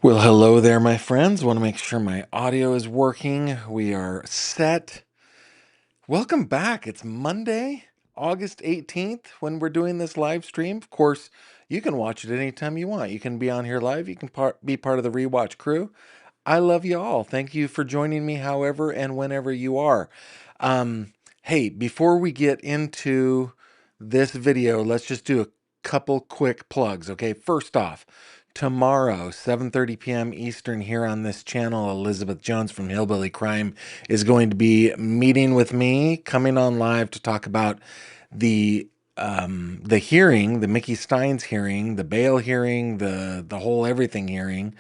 Well, hello there, my friends. Want to make sure my audio is working. We are set. Welcome back. It's Monday, August 18th, when we're doing this live stream. Of course, you can watch it anytime you want. You can be on here live. You can be part of the rewatch crew. I love you all. Thank you for joining me, however and whenever you are. Um, hey, before we get into this video, let's just do a couple quick plugs. Okay, first off, tomorrow, 7:30 p.m. Eastern, here on this channel, Elizabeth Jones from Hillbilly Crime is going to be meeting with me, coming on live to talk about the hearing, the Mickey Stein's hearing, the bail hearing, the whole everything hearing.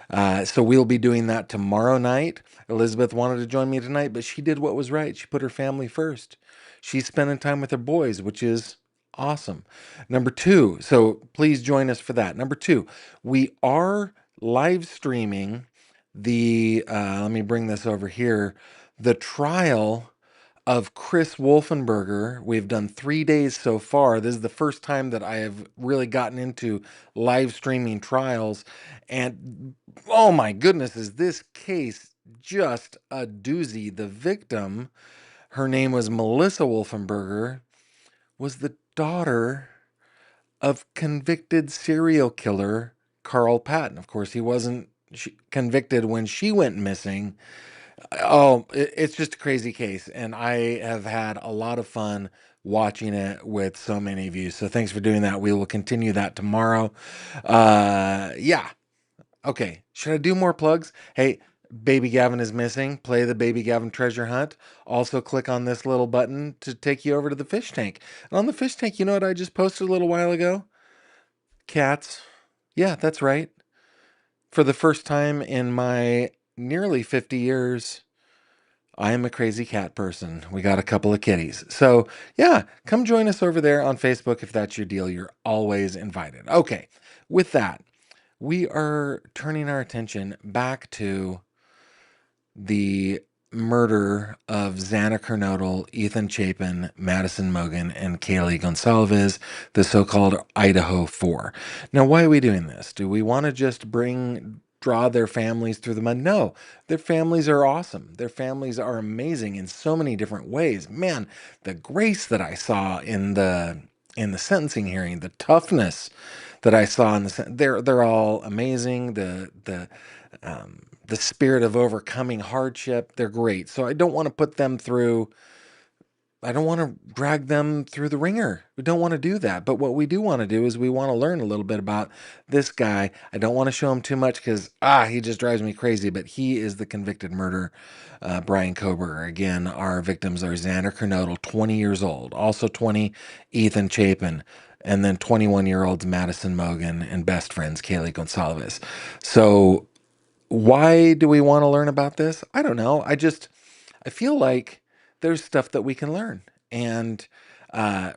So we'll be doing that tomorrow night. Elizabeth wanted to join me tonight, but she did what was right. She put her family first. She's spending time with her boys, which is awesome. Number two, so please join us for that. Number two, we are live streaming let me bring this over here, the trial of Chris Wolfenberger. We've done 3 days so far. This is the first time that I have really gotten into live streaming trials. And oh my goodness, is this case just a doozy? The victim, her name was Melissa Wolfenberger, was the daughter of convicted serial killer Carl Patton. Of course, he wasn't convicted when she went missing. Oh, it's just a crazy case, and I have had a lot of fun watching it with so many of you. So thanks for doing that. We will continue that tomorrow. Yeah. Okay. Should I do more plugs? Hey, Baby Gavin is missing. Play the Baby Gavin treasure hunt. Also, click on this little button to take you over to the fish tank. And on the fish tank, you know what I just posted a little while ago? Cats. Yeah, that's right. For the first time in my nearly 50 years, I am a crazy cat person. We got a couple of kitties. So, yeah, come join us over there on Facebook if that's your deal. You're always invited. Okay, with that, we are turning our attention back to the murder of Xana Kernodle, Ethan Chapin, Madison Mogan, and Kaylee Gonsalves, the so-called Idaho Four. Now, why are we doing this? Do we want to just draw their families through the mud? No, their families are awesome. Their families are amazing in so many different ways. Man, the grace that I saw in the sentencing hearing, the toughness that I saw in they're all amazing. The spirit of overcoming hardship, they're great. So I don't want to I don't want to drag them through the ringer. We don't want to do that. But what we do want to do is we want to learn a little bit about this guy. I don't want to show him too much because, he just drives me crazy. But he is the convicted murderer, Bryan Kohberger. Again, our victims are Xander Kernodle, 20 years old. Also 20, Ethan Chapin. And then 21-year-olds Madison Mogan and best friends Kaylee Gonsalves. So why do we want to learn about this? I don't know. I feel like there's stuff that we can learn. And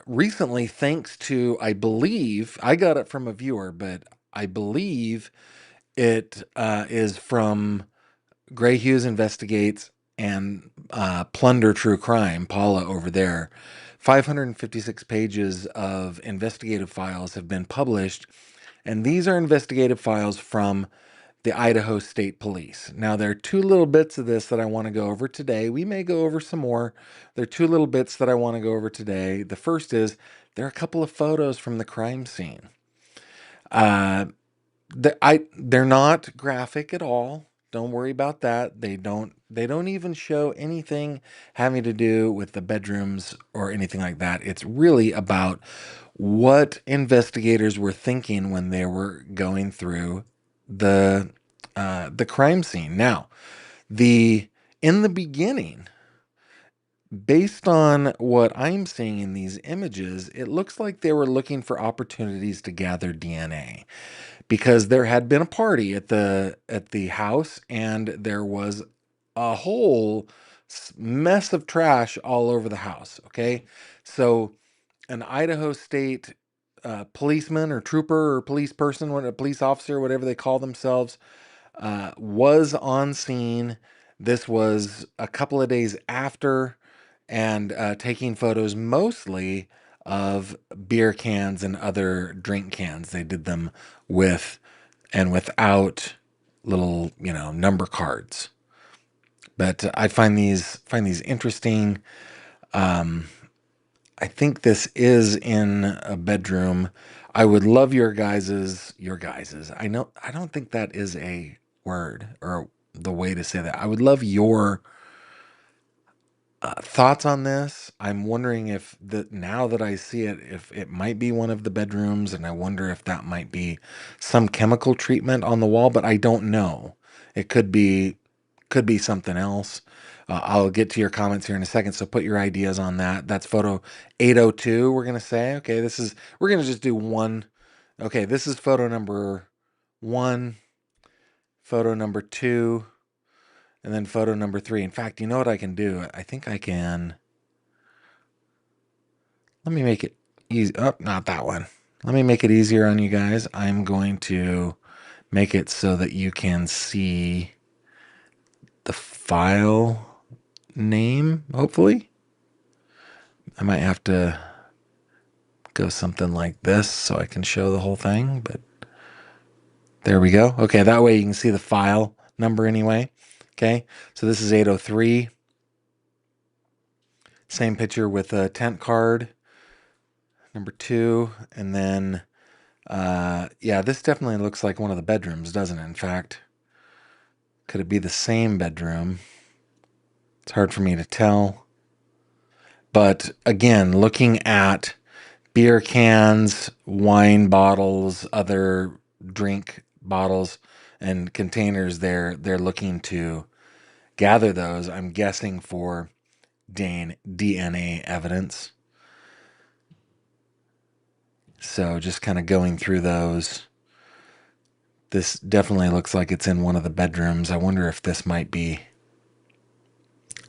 recently, thanks to, I believe, I got it from a viewer, but I believe it is from Gray Hughes Investigates and Plunder True Crime, Paula over there. 556 pages of investigative files have been published, and these are investigative files from the Idaho State Police. Now, there are two little bits of this that I want to go over today. We may go over some more. There are two little bits that I want to go over today. The first is there are a couple of photos from the crime scene. Uh, they're not graphic at all. Don't worry about that. They don't even show anything having to do with the bedrooms or anything like that. It's really about what investigators were thinking when they were going through the crime scene. Now, the in the beginning, based on what I'm seeing in these images, it looks like they were looking for opportunities to gather DNA because there had been a party at the house, and there was a whole mess of trash all over the house. Okay, so an Idaho State policeman or trooper or police person, a police officer, whatever they call themselves, was on scene. This was a couple of days after, and taking photos mostly of beer cans and other drink cans. They did them with and without little, number cards. But I find these interesting. I think this is in a bedroom. I would love your guys's. I don't think that is a word or the way to say that. I would love your thoughts on this. I'm wondering if now that I see it, if it might be one of the bedrooms, and I wonder if that might be some chemical treatment on the wall, but I don't know. It could be something else. I'll get to your comments here in a second, so put your ideas on that. That's photo 802. We're gonna say, okay, we're gonna just do one. Okay, this is photo number one, photo number two, and then photo number three. In fact, you know what I can do? I think I can. Let me make it easy. Oh, not that one. Let me make it easier on you guys. I'm going to make it so that you can see the file name, hopefully. I might have to go something like this so I can show the whole thing, but there we go. Okay, that way you can see the file number anyway. Okay, so this is 803. Same picture with a tent card, number 2, and then yeah, this definitely looks like one of the bedrooms, doesn't it? In fact, could it be the same bedroom? It's hard for me to tell. But again, looking at beer cans, wine bottles, other drink bottles and containers, they're looking to gather those, I'm guessing, for DNA evidence. So just kind of going through those. This definitely looks like it's in one of the bedrooms. I wonder if this might be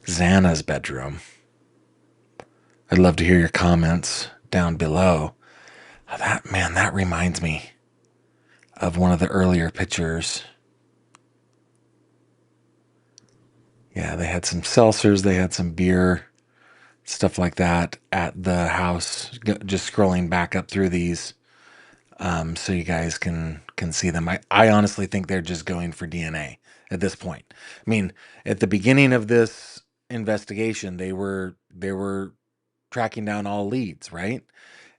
Xana's bedroom. I'd love to hear your comments down below. That reminds me of one of the earlier pictures. Yeah, they had some seltzers, they had some beer, stuff like that at the house. Just scrolling back up through these, so you guys can see them. I honestly think they're just going for DNA at this point. I mean, at the beginning of this investigation, they were tracking down all leads, right?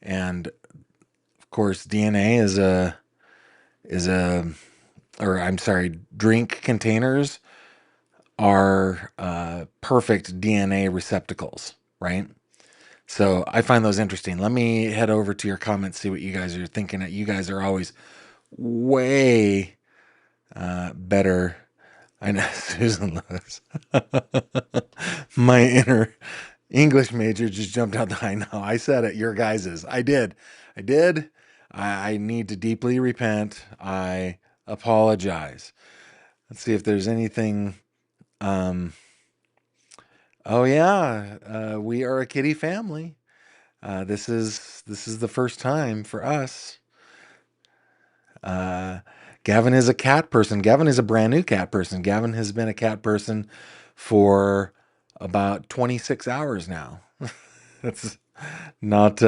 And of course, DNA is a or I'm sorry, drink containers are perfect DNA receptacles, right? So I find those interesting. Let me head over to your comments, see what you guys are thinking. You guys are always way better. I know, Susan Lewis. My inner English major just jumped out. I know. I said it. Your guys's. I did. I did. I need to deeply repent. I apologize. Let's see if there's anything. Oh yeah, we are a kitty family. This is the first time for us. Uh, Gavin is a cat person. Gavin is a brand new cat person. Gavin has been a cat person for about 26 hours now. That's not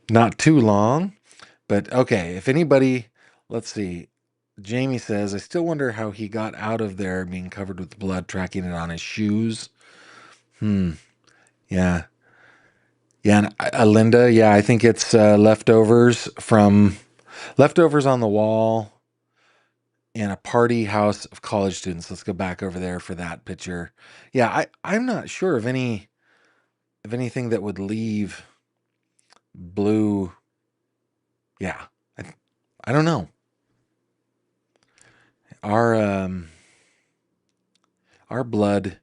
not too long, but okay. If anybody, let's see. Jamie says, I still wonder how he got out of there being covered with blood, tracking it on his shoes. Yeah. Yeah, and Linda, yeah, I think it's leftovers on the wall in a party house of college students. Let's go back over there for that picture. Yeah, I'm not sure of anything that would leave blue. Yeah, I don't know. Our our blood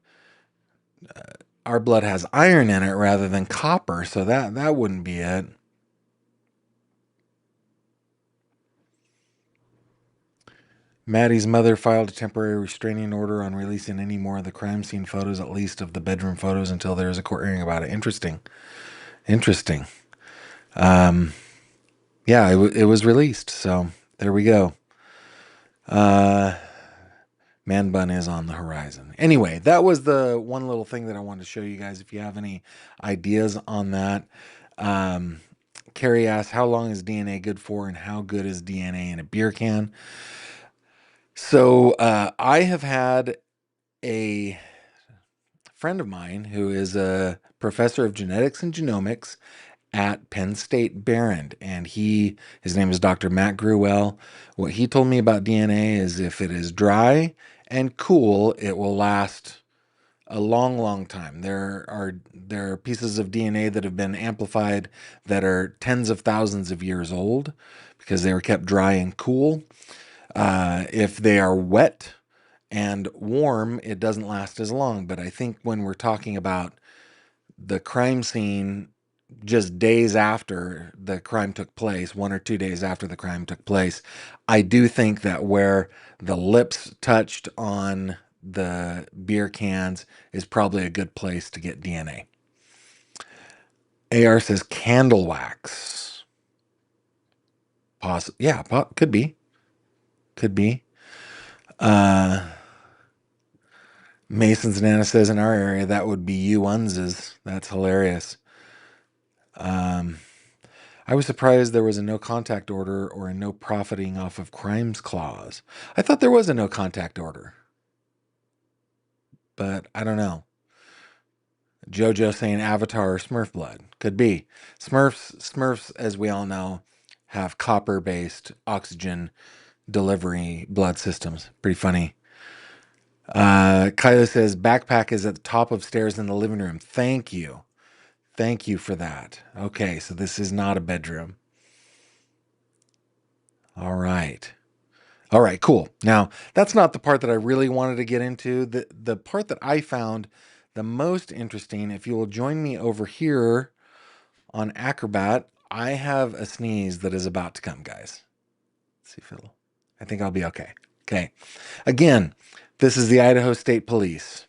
our blood has iron in it rather than copper, so that wouldn't be it. Maddie's mother filed a temporary restraining order on releasing any more of the crime scene photos, at least of the bedroom photos, until there is a court hearing about it. Interesting. Interesting. Yeah, it was released, so there we go. Man bun is on the horizon. Anyway, that was the one little thing that I wanted to show you guys. If you have any ideas on that. Carrie asked, how long is DNA good for, and how good is DNA in a beer can? So I have had a friend of mine who is a professor of genetics and genomics at Penn State Barron, and his name is Dr. Matt Gruwell. What he told me about DNA is if it is dry and cool, it will last a long, long time. There are pieces of DNA that have been amplified that are tens of thousands of years old because they were kept dry and cool. If they are wet and warm, it doesn't last as long. But I think when we're talking about the crime scene just days after the crime took place, 1 or 2 days after the crime took place, I do think that where the lips touched on the beer cans is probably a good place to get DNA. AR says candle wax. Yeah, could be. Could be. Uh, Mason's Nana says in our area that would be you unses. That's hilarious. Um, I was surprised there was a no contact order or a no profiting off of crimes clause. I thought there was a no contact order, but I don't know. JoJo saying Avatar or Smurf blood. Could be. Smurfs, as we all know, have copper based oxygen delivery blood systems. Pretty funny. Kyla says backpack is at the top of stairs in the living room. Thank you. Thank you for that. Okay, so this is not a bedroom. All right. All right, cool. Now, that's not the part that I really wanted to get into. The part that I found the most interesting, if you will join me over here on Acrobat, I have a sneeze that is about to come, guys. Let's see, Phil. I think I'll be okay. Okay. Again, this is the Idaho State Police.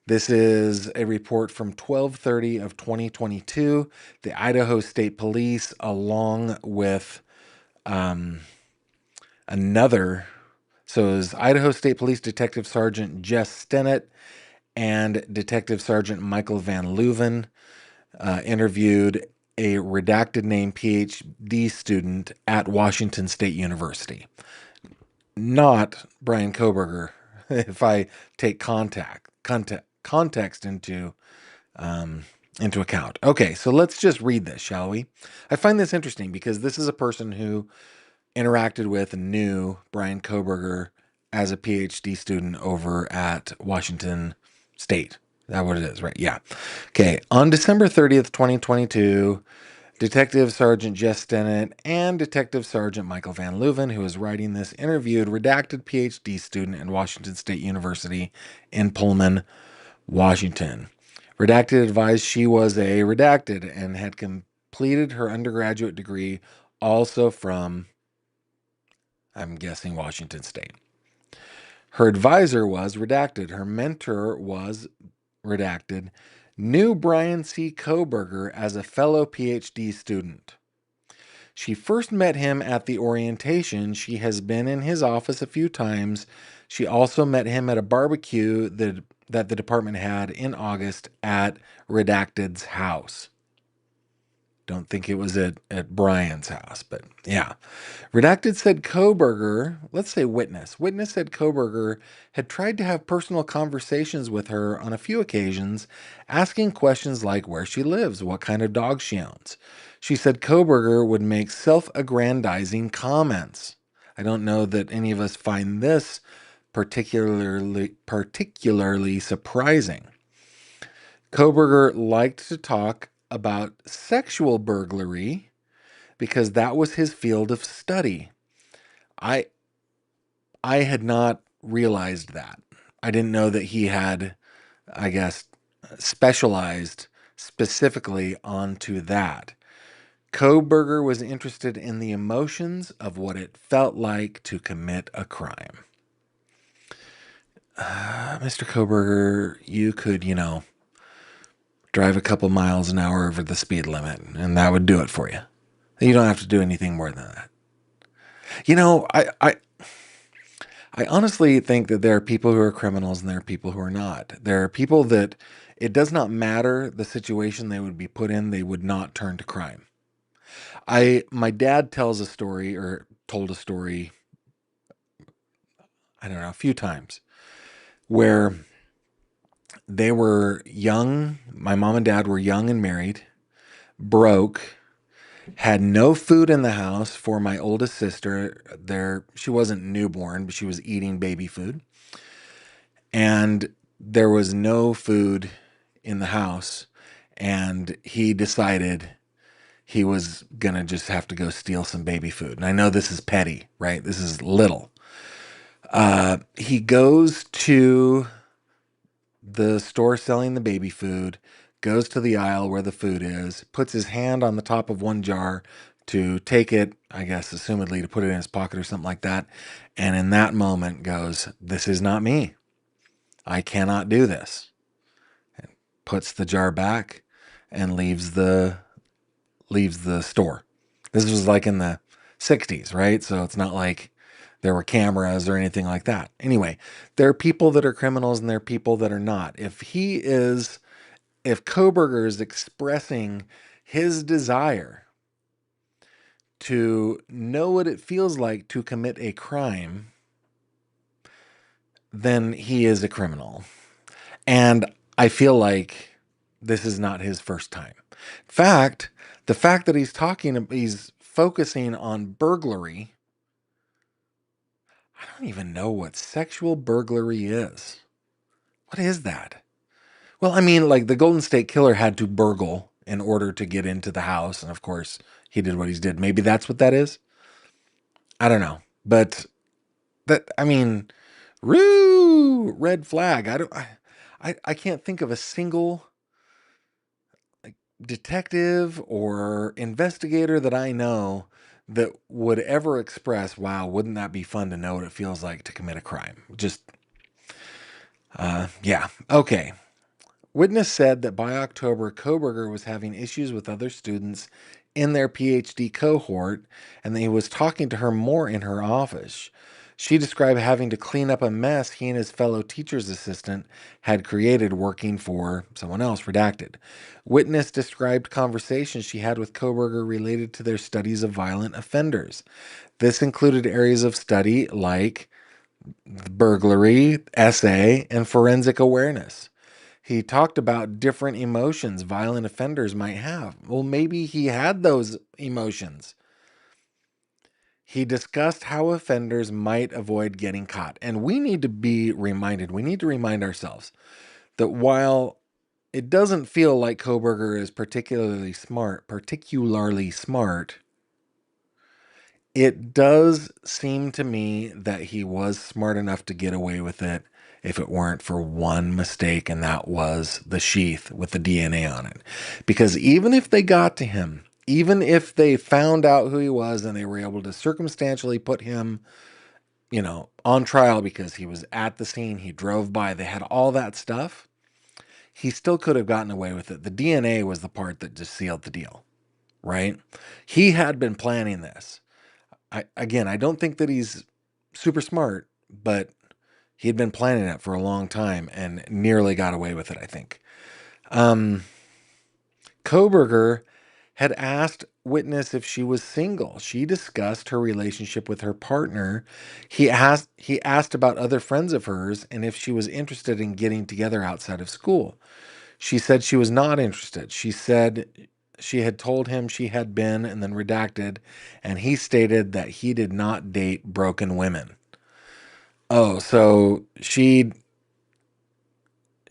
This is a report from 12/30 of 2022. The Idaho State Police, along with another. So it was Idaho State Police Detective Sergeant Jess Stennett and Detective Sergeant Michael Van Leuven interviewed a redacted name PhD student at Washington State University. Not Bryan Kohberger, if I take context into account. Okay, so let's just read this, shall we? I find this interesting because this is a person who interacted with and knew Bryan Kohberger as a PhD student over at Washington State. Is that what it is, right? Yeah. Okay. On December 30th, 2022, Detective Sergeant Jess Stennett and Detective Sergeant Michael Van Leuven, who is writing this, interviewed redacted PhD student at Washington State University in Pullman, Washington. Redacted advised she was a redacted and had completed her undergraduate degree also from, I'm guessing, Washington State. Her advisor was redacted. Her mentor was redacted. Knew Bryan C. Kohberger as a fellow PhD student. She first met him at the orientation. She has been in his office a few times. She also met him at a barbecue that the department had in August at Redacted's house. Don't think it was at Bryan's house, but yeah. Redacted said Kohberger, let's say witness. Witness said Kohberger had tried to have personal conversations with her on a few occasions, asking questions like where she lives, what kind of dog she owns. She said Kohberger would make self-aggrandizing comments. I don't know that any of us find this particularly surprising. Kohberger liked to talk about sexual burglary because that was his field of study. I I had not realized that. I didn't know that he had, I guess, specialized specifically onto that. Kohberger was interested in the emotions of what it felt like to commit a crime. Mr. Kohberger, you could, drive a couple miles an hour over the speed limit, and that would do it for you. You don't have to do anything more than that. You know, I honestly think that there are people who are criminals and there are people who are not. There are people that it does not matter the situation they would be put in, they would not turn to crime. My dad tells a story or told a story. I don't know, a few times where they were young. My mom and dad were young and married, broke, had no food in the house for my oldest sister. There, she wasn't newborn, but she was eating baby food. And there was no food in the house. And he decided he was going to just have to go steal some baby food. And I know this is petty, right? This is little. He goes to the store selling the baby food, goes to the aisle where the food is, puts his hand on the top of one jar to take it, I guess, assumedly to put it in his pocket or something like that. And in that moment goes, "This is not me. I cannot do this." And puts the jar back and leaves the store. This was like in the 60s, right? So it's not like there were cameras or anything like that. Anyway, there are people that are criminals and there are people that are not. If Kohberger is expressing his desire to know what it feels like to commit a crime, then he is a criminal. And I feel like this is not his first time. In fact, the fact that he's focusing on burglary, I don't even know what sexual burglary is. What is that? Well, I mean, like the Golden State Killer had to burgle in order to get into the house. And of course, he did what he did. Maybe that's what that is. I don't know. But I mean, roo, red flag. I can't think of a single like detective or investigator that I know that would ever express, wow, wouldn't that be fun to know what it feels like to commit a crime? Just, yeah. Okay. Witness said that by October, Kohberger was having issues with other students in their PhD cohort and that he was talking to her more in her office. She described having to clean up a mess he and his fellow teacher's assistant had created working for someone else, redacted. Witness described conversations she had with Kohberger related to their studies of violent offenders. This included areas of study like burglary, SA, and forensic awareness. He talked about different emotions violent offenders might have. Well, maybe he had those emotions. He discussed how offenders might avoid getting caught. And we need to be reminded, we need to remind ourselves that while it doesn't feel like Kohberger is particularly smart, it does seem to me that he was smart enough to get away with it if it weren't for one mistake, and that was the sheath with the DNA on it. Because even if they got to him, even if they found out who he was and they were able to circumstantially put him, on trial because he was at the scene, he drove by, they had all that stuff, he still could have gotten away with it. The DNA was the part that just sealed the deal, right? He had been planning this. I don't think that he's super smart, but he had been planning it for a long time and nearly got away with it, I think. Kohberger had asked Witness if she was single. She discussed her relationship with her partner. He asked about other friends of hers and if she was interested in getting together outside of school. She said she was not interested. She said she had told him she had been and then redacted, and he stated that he did not date broken women. Oh, so she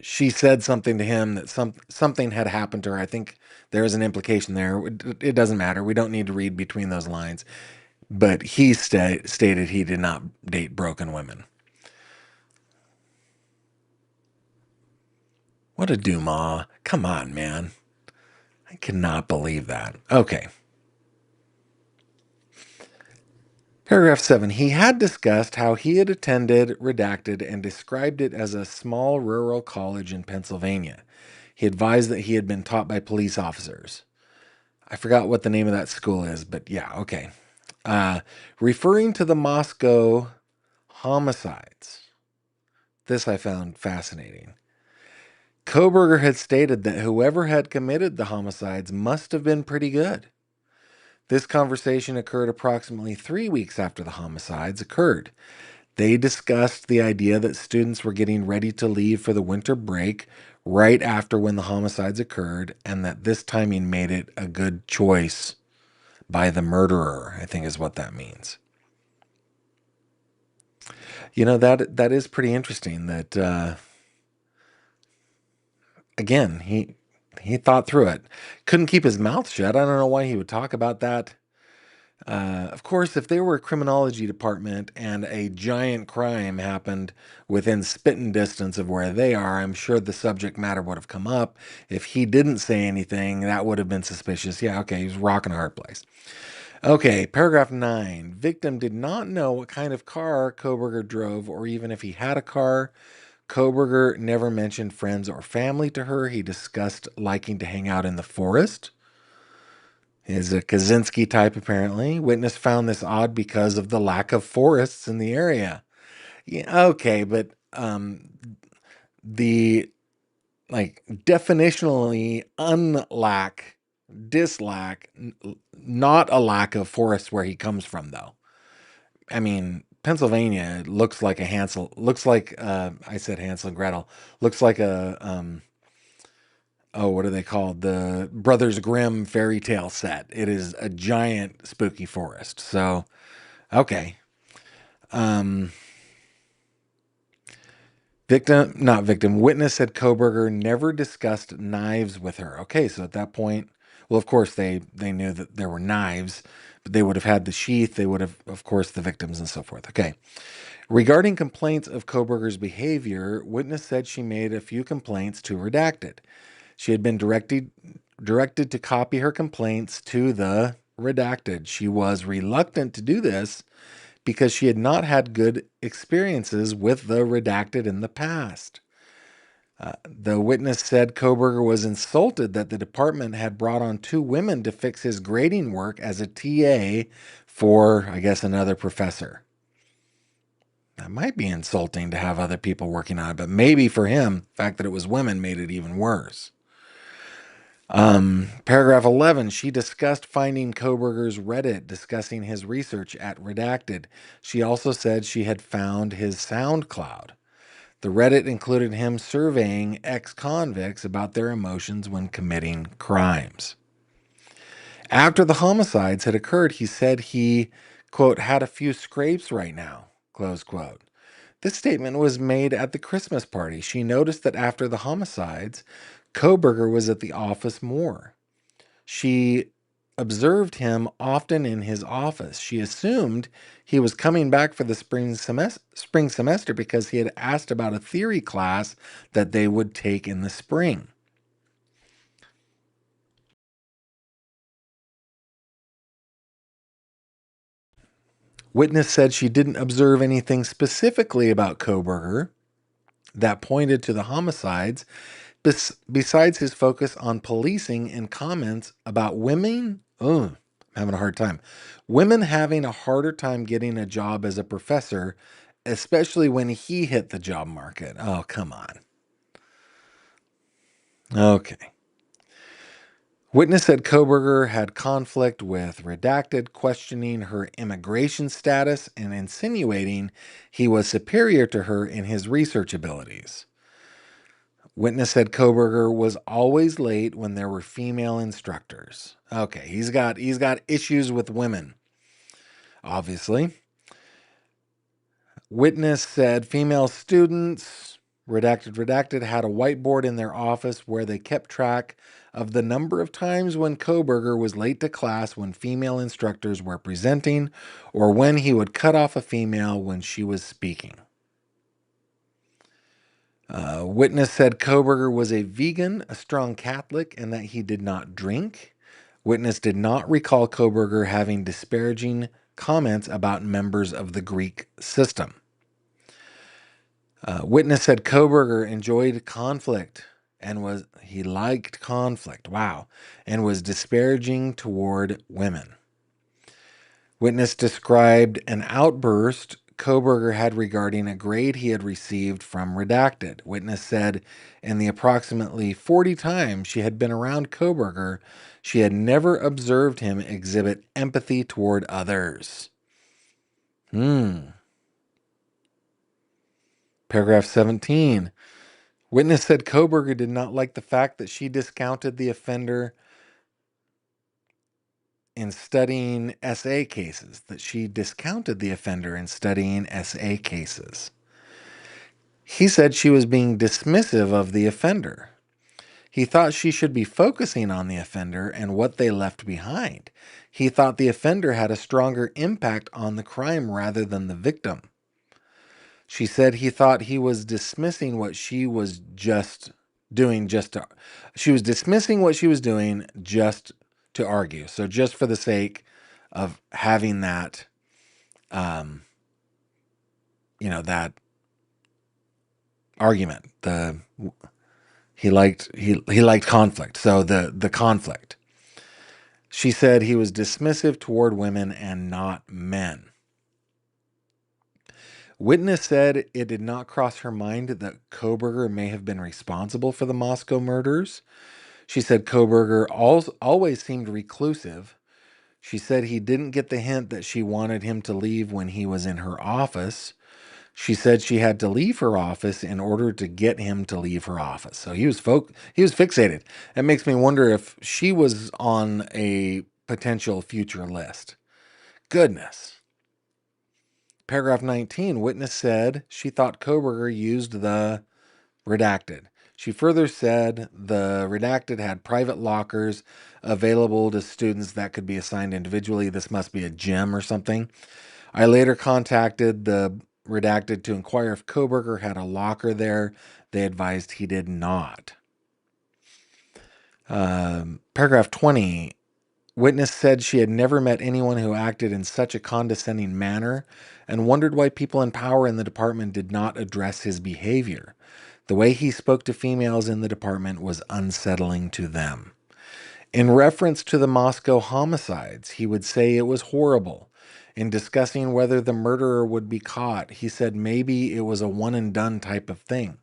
said something to him that something had happened to her. I think there is an implication there. It doesn't matter. We don't need to read between those lines. But he stated he did not date broken women. What a Dumas. Come on, man. I cannot believe that. Okay. Paragraph 7. He had discussed how he had attended Redacted and described it as a small rural college in Pennsylvania. He advised that he had been taught by police officers. I forgot what the name of that school is, but yeah, okay. Referring to the Moscow homicides. This I found fascinating. Kohberger had stated that whoever had committed the homicides must have been pretty good. This conversation occurred approximately 3 weeks after the homicides occurred. They discussed the idea that students were getting ready to leave for the winter break right after when the homicides occurred, and that this timing made it a good choice by the murderer, I think is what that means. That is pretty interesting that again, he thought through it. Couldn't keep his mouth shut. I don't know why he would talk about that. Of course, if they were a criminology department and a giant crime happened within spitting distance of where they are, I'm sure the subject matter would have come up. If he didn't say anything, that would have been suspicious. Yeah, okay, he was rocking a hard place. Okay, paragraph 9. Victim did not know what kind of car Kohberger drove or even if he had a car. Kohberger never mentioned friends or family to her. He discussed liking to hang out in the forest. Is a Kaczynski type, apparently. Witness found this odd because of the lack of forests in the area. Yeah, okay, but the definitionally not a lack of forests where he comes from, though. I mean, Pennsylvania looks like I said Hansel and Gretel, looks like what are they called? The Brothers Grimm fairy tale set. It is a giant spooky forest. So, okay. Um, not victim. Witness said Kohberger never discussed knives with her. Okay, so at that point, well, of course they knew that there were knives, but they would have had the sheath. They would have, of course, the victims and so forth. Okay. Regarding complaints of Kohberger's behavior, witness said she made a few complaints to Redacted. She had been directed to copy her complaints to the Redacted. She was reluctant to do this because she had not had good experiences with the Redacted in the past. The witness said Kohberger was insulted that the department had brought on 2 women to fix his grading work as a TA for, I guess, another professor. That might be insulting to have other people working on it, but maybe for him, the fact that it was women made it even worse. Paragraph 11, she discussed finding Kohberger's Reddit, discussing his research at Redacted. She also said she had found his SoundCloud. The Reddit included him surveying ex-convicts about their emotions when committing crimes. After the homicides had occurred, he said he, quote, had a few scrapes right now, close quote. This statement was made at the Christmas party. She noticed that after the homicides, Kohberger was at the office more. She observed him often in his office. She assumed he was coming back for the spring semester because he had asked about a theory class that they would take in the spring. Witness said she didn't observe anything specifically about Kohberger that pointed to the homicides, besides his focus on policing and comments about women. Oh, I'm having a hard time. Women having a harder time getting a job as a professor, especially when he hit the job market. Oh, come on. Okay. Witness said Kohberger had conflict with Redacted, questioning her immigration status and insinuating he was superior to her in his research abilities. Witness said Kohberger was always late when there were female instructors. Okay, he's got issues with women, obviously. Witness said female students, redacted, had a whiteboard in their office where they kept track of the number of times when Kohberger was late to class when female instructors were presenting, or when he would cut off a female when she was speaking. Witness said Kohberger was a vegan, a strong Catholic, and that he did not drink. Witness did not recall Kohberger having disparaging comments about members of the Greek system. Witness said Kohberger enjoyed conflict and he liked conflict. Wow. And was disparaging toward women. Witness described an outburst Kohberger had regarding a grade he had received from Redacted. Witness said in the approximately 40 times she had been around Kohberger, she had never observed him exhibit empathy toward others. Paragraph 17. Witness said Kohberger did not like the fact that she discounted the offender in studying SA cases. He said she was being dismissive of the offender. He thought she should be focusing on the offender and what they left behind. He thought the offender had a stronger impact on the crime rather than the victim. She said he thought he was dismissing what she was doing just to argue. So just for the sake of having that, that argument. He liked conflict. So the conflict. She said he was dismissive toward women and not men. Witness said it did not cross her mind that Kohberger may have been responsible for the Moscow murders. She said Kohberger always seemed reclusive. She said he didn't get the hint that she wanted him to leave when he was in her office. She said she had to leave her office in order to get him to leave her office. So he was fixated. That makes me wonder if she was on a potential future list. Goodness. Paragraph 19, witness said she thought Kohberger used the redacted. She further said the redacted had private lockers available to students that could be assigned individually. This must be a gym or something. I later contacted the redacted to inquire if Kohberger had a locker there. They advised he did not. Paragraph 20. Witness said she had never met anyone who acted in such a condescending manner and wondered why people in power in the department did not address his behavior. The way he spoke to females in the department was unsettling to them. In reference to the Moscow homicides, he would say it was horrible. In discussing whether the murderer would be caught, he said maybe it was a one and done type of thing.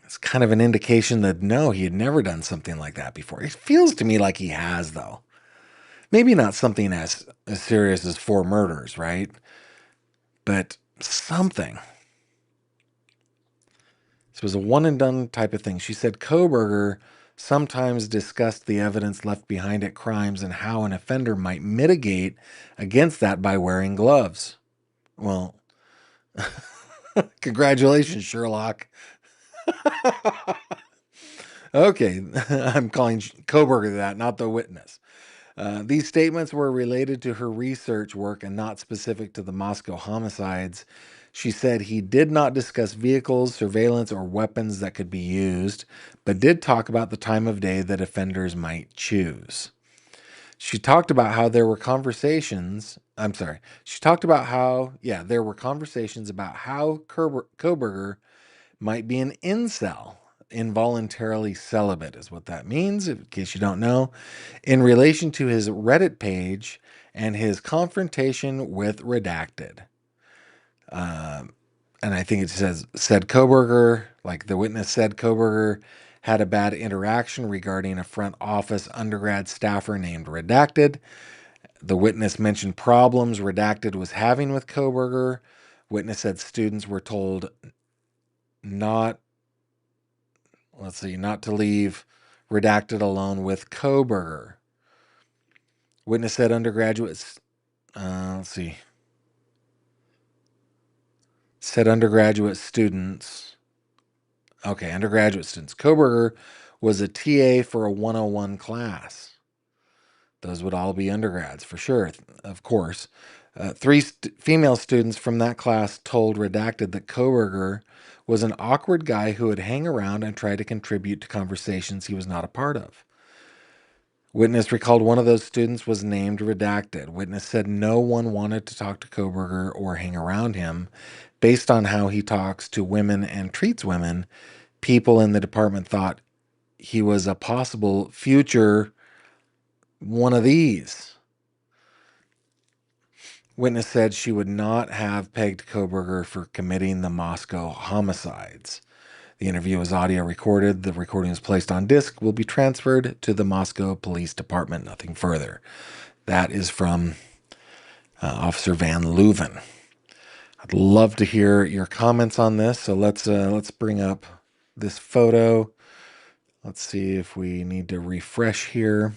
It's kind of an indication that no, he had never done something like that before. It feels to me like he has, though. Maybe not something as serious as 4 murders, right? But something. This was a one and done type of thing. She said Kohberger sometimes discussed the evidence left behind at crimes and how an offender might mitigate against that by wearing gloves. Well, congratulations, Sherlock. Okay, I'm calling Kohberger that, not the witness. These statements were related to her research work and not specific to the Moscow homicides. She said he did not discuss vehicles, surveillance, or weapons that could be used, but did talk about the time of day that offenders might choose. She talked about how there were conversations. She talked about how, there were conversations about how Kohberger might be an incel. Involuntarily celibate is what that means, in case you don't know, in relation to his Reddit page and his confrontation with Redacted. And I think it said Kohberger, like the witness said, Kohberger had a bad interaction regarding a front office undergrad staffer named Redacted. The witness mentioned problems Redacted was having with Kohberger. Witness said students were told not to leave Redacted alone with Kohberger. Witness said undergraduate students. Okay, undergraduate students. Kohberger was a TA for a 101 class. Those would all be undergrads for sure, of course. 3 female students from that class told Redacted that Kohberger was an awkward guy who would hang around and try to contribute to conversations he was not a part of. Witness recalled one of those students was named Redacted. Witness said no one wanted to talk to Kohberger or hang around him based on how he talks to women and treats women. People in the department thought he was a possible future one of these. Witness said she would not have pegged Kohberger for committing the Moscow homicides. The interview was audio recorded. The recording is placed on disc, will be transferred to the Moscow Police Department. Nothing further. That is from Officer Van Leuven. I'd love to hear your comments on this. So let's bring up this photo. Let's see if we need to refresh here.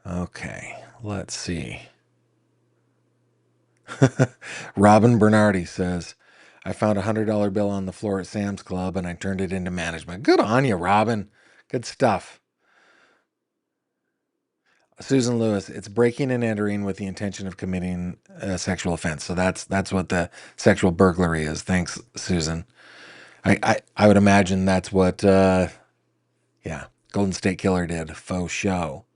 Okay, let's see. Robin Bernardi says, I found a $100 bill on the floor at Sam's Club and I turned it into management. Good on you, Robin. Good stuff. Susan Lewis, it's breaking and entering with the intention of committing a sexual offense. So that's what the sexual burglary is. Thanks, Susan. I would imagine that's what Golden State Killer did. Faux show.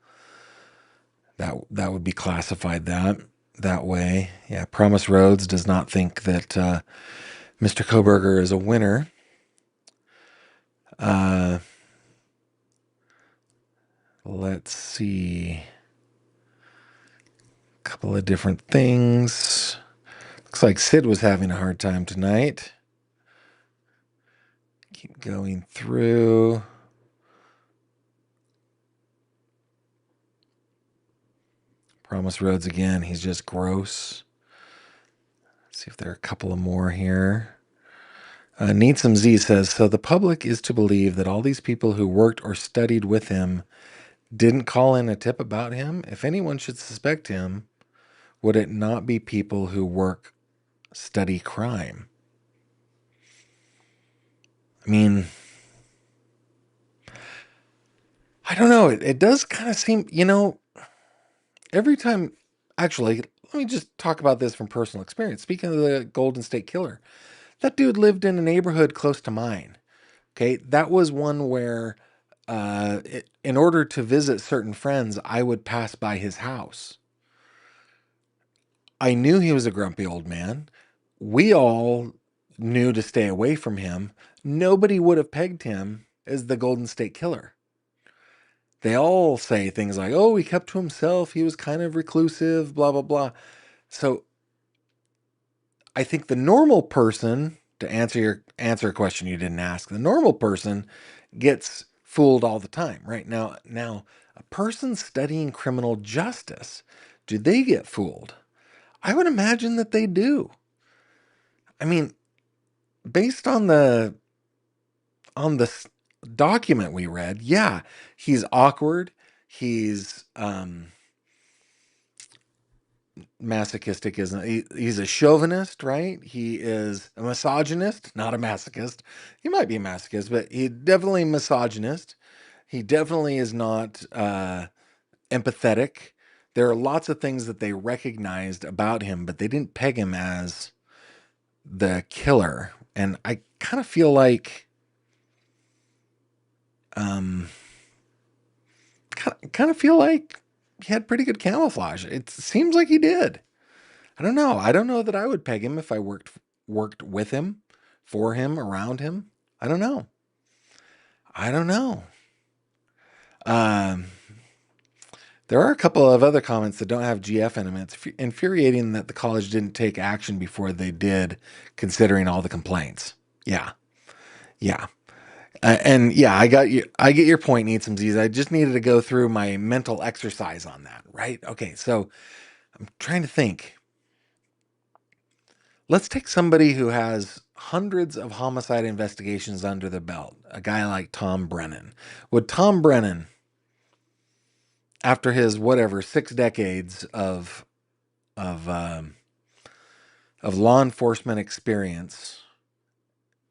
That would be classified that way. Yeah, Promise Rhodes does not think that Mr. Kohberger is a winner. Let's see. A couple of different things. Looks like Sid was having a hard time tonight. Keep going through. Promise Rhodes again. He's just gross. Let's see if there are a couple of more here. Need Some Z says, so the public is to believe that all these people who worked or studied with him didn't call in a tip about him? If anyone should suspect him, would it not be people who study crime? I mean, I don't know. It does kind of seem, every time, actually, let me just talk about this from personal experience. Speaking of the Golden State Killer, that dude lived in a neighborhood close to mine. Okay, that was one where in order to visit certain friends, I would pass by his house. I knew he was a grumpy old man. We all knew to stay away from him. Nobody would have pegged him as the Golden State Killer. They all say things like, oh, he kept to himself. He was kind of reclusive, blah, blah, blah. So I think the normal person, to answer a question you didn't ask, the normal person gets fooled all the time, right? Now, a person studying criminal justice, do they get fooled? I would imagine that they do. I mean, based on the document we read, yeah, he's awkward. He's masochistic, isn't he? He's a chauvinist, right? He is a misogynist, not a masochist. He might be a masochist, but he definitely misogynist. He definitely is not empathetic. There are lots of things that they recognized about him, but they didn't peg him as the killer. And I kind of feel like he had pretty good camouflage. It seems like he did. I don't know. I don't know that I would peg him if I worked with him, for him, around him. I don't know. There are a couple of other comments that don't have GF in them. It's infuriating that the college didn't take action before they did, considering all the complaints. Yeah. And yeah, I get your point, Need Some Z's. I just needed to go through my mental exercise on that, right? Okay, so I'm trying to think. Let's take somebody who has hundreds of homicide investigations under their belt, a guy like Tom Brennan. Would Tom Brennan, after his 6 decades of law enforcement experience,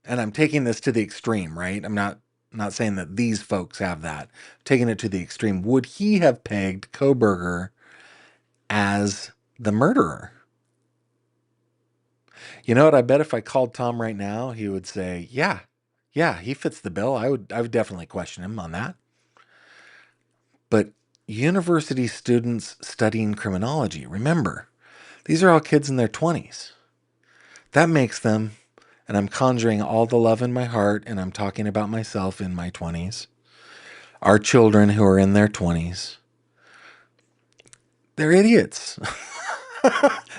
and I'm taking this to the extreme, right? I'm not saying that these folks have that. I'm taking it to the extreme. Would he have pegged Kohberger as the murderer? You know what? I bet if I called Tom right now, he would say, yeah, he fits the bill. I would definitely question him on that. But university students studying criminology, remember, these are all kids in their 20s. That makes them, and I'm conjuring all the love in my heart, and I'm talking about myself in my 20s, our children who are in their 20s, they're idiots.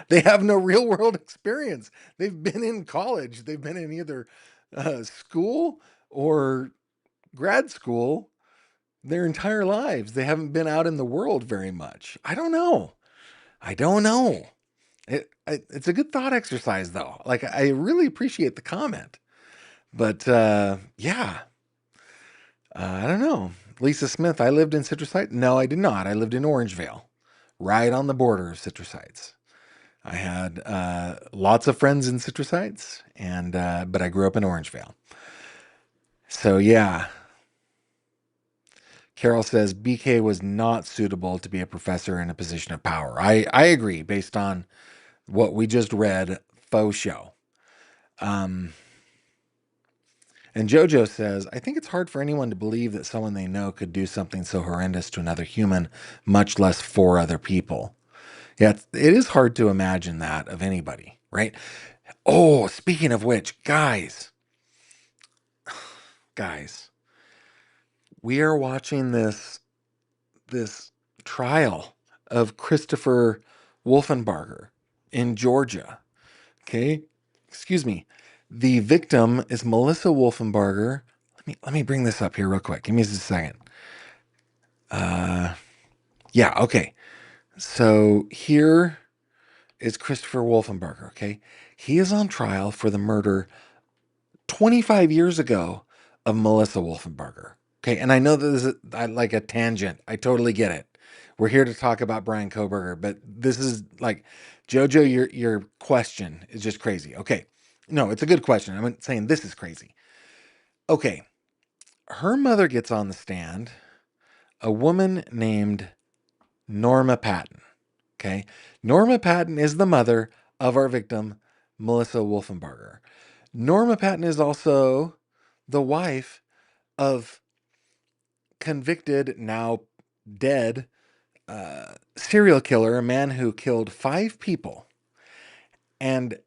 They have no real world experience. They've been in college. They've been in either school or grad school their entire lives. They haven't been out in the world very much. I don't know. I don't know. It's a good thought exercise, though. Like, I really appreciate the comment. But yeah, I don't know. Lisa Smith, I lived in Citrus Heights. No, I did not. I lived in Orangevale, right on the border of Citrus Heights. I had lots of friends in Citrus Heights, and but I grew up in Orangevale. So yeah, Carol says BK was not suitable to be a professor in a position of power. I agree based on what we just read. Faux show. Um, and JoJo says, I think it's hard for anyone to believe that someone they know could do something so horrendous to another human, much less for other people. Yeah, it is hard to imagine that of anybody, right? Oh, speaking of which, guys, we are watching this trial of Christopher Wolfenberger in Georgia. Okay, excuse me. The victim is Melissa Wolfenberger. Let me bring this up here real quick. Give me just a second. Yeah, okay. So here is Christopher Wolfenberger. Okay, he is on trial for the murder 25 years ago of Melissa Wolfenberger. Okay, and I know this is like a tangent. I totally get it. We're here to talk about Bryan Kohberger, but this is like Jojo. Your question is just crazy. Okay, no, it's a good question. I'm not saying this is crazy. Okay, her mother gets on the stand. A woman named Norma Patton. Okay, Norma Patton is the mother of our victim, Melissa Wolfenberger. Norma Patton is also the wife of convicted, now dead, serial killer, a man who killed 5 people. And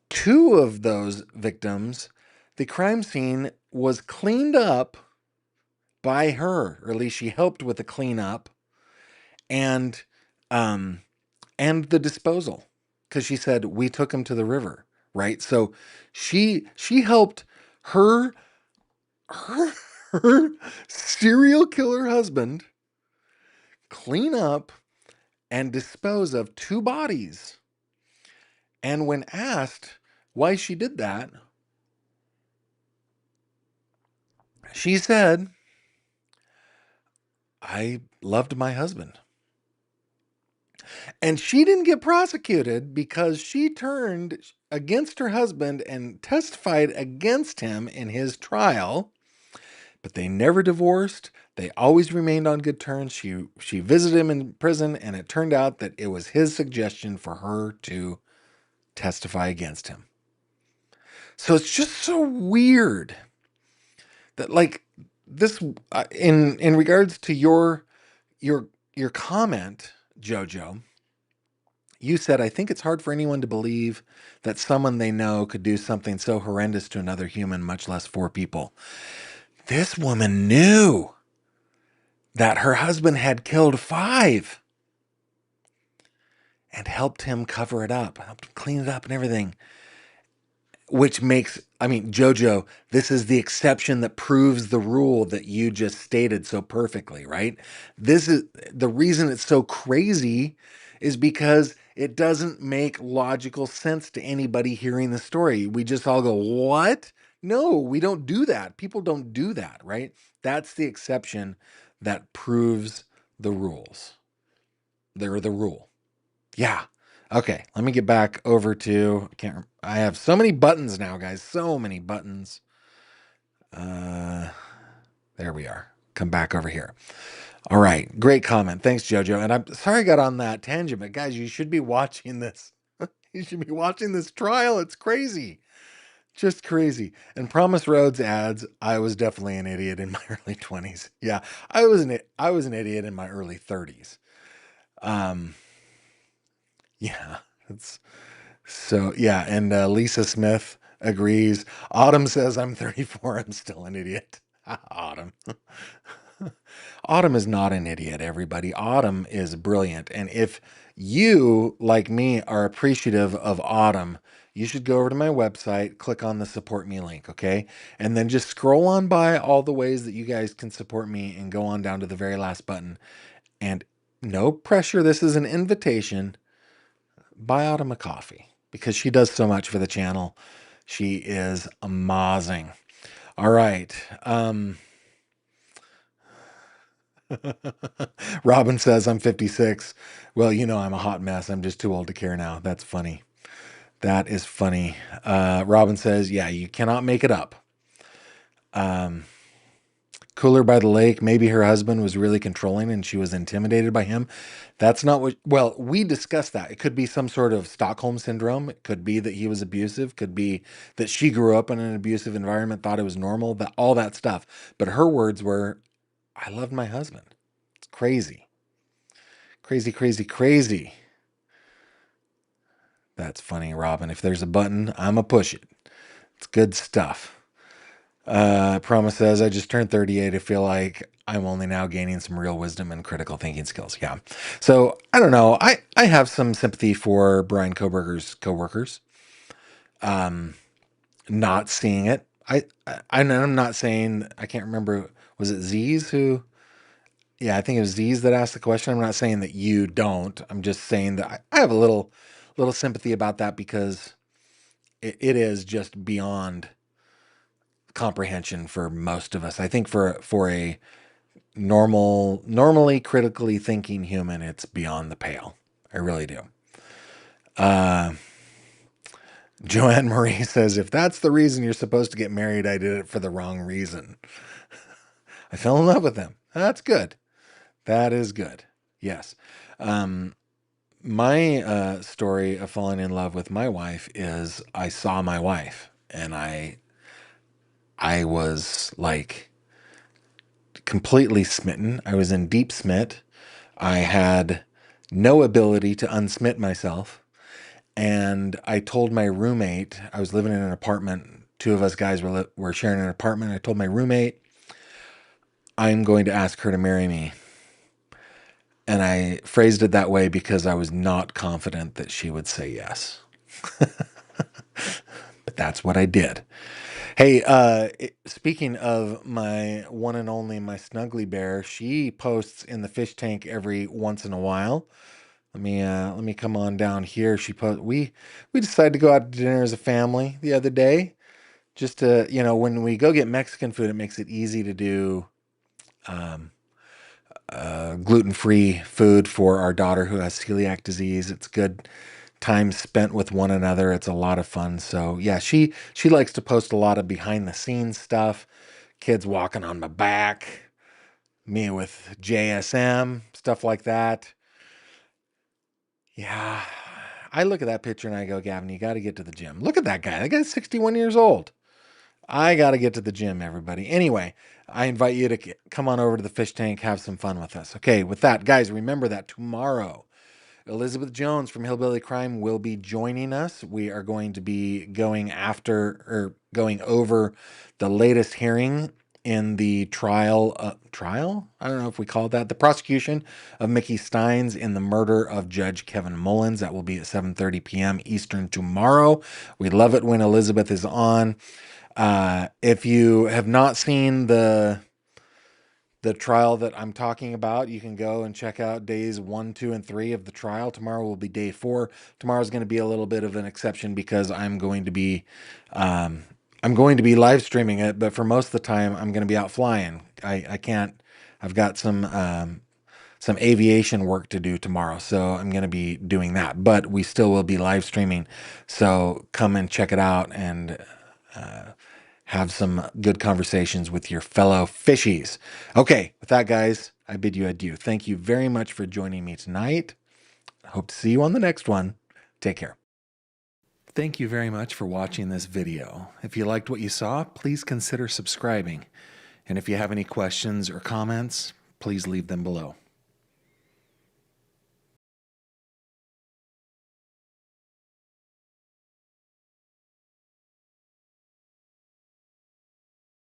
2 of those victims, the crime scene was cleaned up by her, or at least she helped with the cleanup and um, and the disposal, because she said we took him to the river, right? So she helped her her, her serial killer husband clean up and dispose of 2 bodies. And when asked why she did that, she said, I loved my husband. And she didn't get prosecuted because she turned against her husband and testified against him in his trial. But they never divorced. They always remained on good terms. She visited him in prison, and it turned out that it was his suggestion for her to testify against him. So it's just so weird that, like, this in regards to your your comment, Jojo, you said, I think it's hard for anyone to believe that someone they know could do something so horrendous to another human, much less 4 people. This woman knew that her husband had killed 5 and helped him cover it up, helped him clean it up and everything. Which makes, I mean, Jojo, this is the exception that proves the rule that you just stated so perfectly, right? This is the reason it's so crazy is because it doesn't make logical sense to anybody hearing the story. We just all go, what? No, we don't do that. People don't do that, right? That's the exception that proves the rules. They're the rule. Yeah. Okay, let me get back over to I have so many buttons now, guys. So many buttons. There we are. Come back over here. All right. Great comment. Thanks, Jojo. And I'm sorry I got on that tangent, but guys, you should be watching this. You should be watching this trial. It's crazy. Just crazy. And Promise Roads adds, I was definitely an idiot in my early 20s. Yeah, I was an idiot in my early 30s. Um, yeah, it's so, yeah, and Lisa Smith agrees. Autumn says, I'm 34. I'm still an idiot. Autumn. Autumn is not an idiot, everybody. Autumn is brilliant. And if you, like me, are appreciative of Autumn, you should go over to my website, click on the support me link, okay? And then just scroll on by all the ways that you guys can support me and go on down to the very last button. And no pressure, this is an invitation. Buy Autumn a coffee because she does so much for the channel. She is amazing. All right. Robin says I'm 56. Well, you know I'm a hot mess. I'm just too old to care now. That's funny. That is funny. Robin says, yeah, you cannot make it up. Cooler by the lake. Maybe her husband was really controlling and she was intimidated by him. That's not what, well, we discussed that. It could be some sort of Stockholm syndrome. It could be that he was abusive. Could be that she grew up in an abusive environment, thought it was normal, that all that stuff. But her words were, I loved my husband. It's crazy. Crazy, crazy, crazy. That's funny, Robin. If there's a button, I'ma push it. It's good stuff. Promise says, I just turned 38. I feel like I'm only now gaining some real wisdom and critical thinking skills. Yeah. So I don't know. I have some sympathy for Bryan Kohberger's coworkers. Not seeing it. I'm not saying, I can't remember. Was it Z's who? Yeah, I think it was Z's that asked the question. I'm not saying that you don't. I'm just saying that I have a little sympathy about that because it is just beyond comprehension for most of us. I think for a normally critically thinking human, it's beyond the pale. I really do. Joanne Marie says, if that's the reason you're supposed to get married, I did it for the wrong reason. I fell in love with him. That's good. That is good. Yes. My story of falling in love with my wife is I saw my wife and I was like completely smitten. I was in deep smit. I had no ability to unsmit myself. And I told my roommate, I was living in an apartment. Two of us guys were sharing an apartment. I told my roommate, I'm going to ask her to marry me. And I phrased it that way because I was not confident that she would say yes. But that's what I did. Hey, speaking of my one and only, my Snuggly Bear, she posts in the fish tank every once in a while. Let me come on down here. We decided to go out to dinner as a family the other day. Just to, when we go get Mexican food, it makes it easy to do gluten-free food for our daughter who has celiac disease. It's good time spent with one another. It's a lot of fun. So yeah, she likes to post a lot of behind the scenes stuff. Kids walking on my back, me with JSM, stuff like that. Yeah. I look at that picture and I go, Gavin, you got to get to the gym. Look at that guy. That guy's 61 years old. I got to get to the gym, everybody. Anyway, I invite you to come on over to the fish tank, have some fun with us. Okay, with that, guys, remember that tomorrow, Elizabeth Jones from Hillbilly Crime will be joining us. We are going to be going over the latest hearing in the trial. I don't know if we call that the prosecution of Mickey Steins in the murder of Judge Kevin Mullins. That will be at 7:30 p.m. Eastern tomorrow. We love it when Elizabeth is on. If you have not seen the trial that I'm talking about, you can go and check out days 1, 2, and 3 of the trial. Tomorrow will be day 4. Tomorrow is going to be a little bit of an exception because I'm going to be live streaming it, but for most of the time I'm going to be out flying. I can't. I've got some aviation work to do tomorrow, so I'm going to be doing that. But we still will be live streaming, so come and check it out and have some good conversations with your fellow fishies. Okay, with that, guys, I bid you adieu. Thank you very much for joining me tonight. I hope to see you on the next one. Take care. Thank you very much for watching this video. If you liked what you saw, please consider subscribing. And if you have any questions or comments, please leave them below.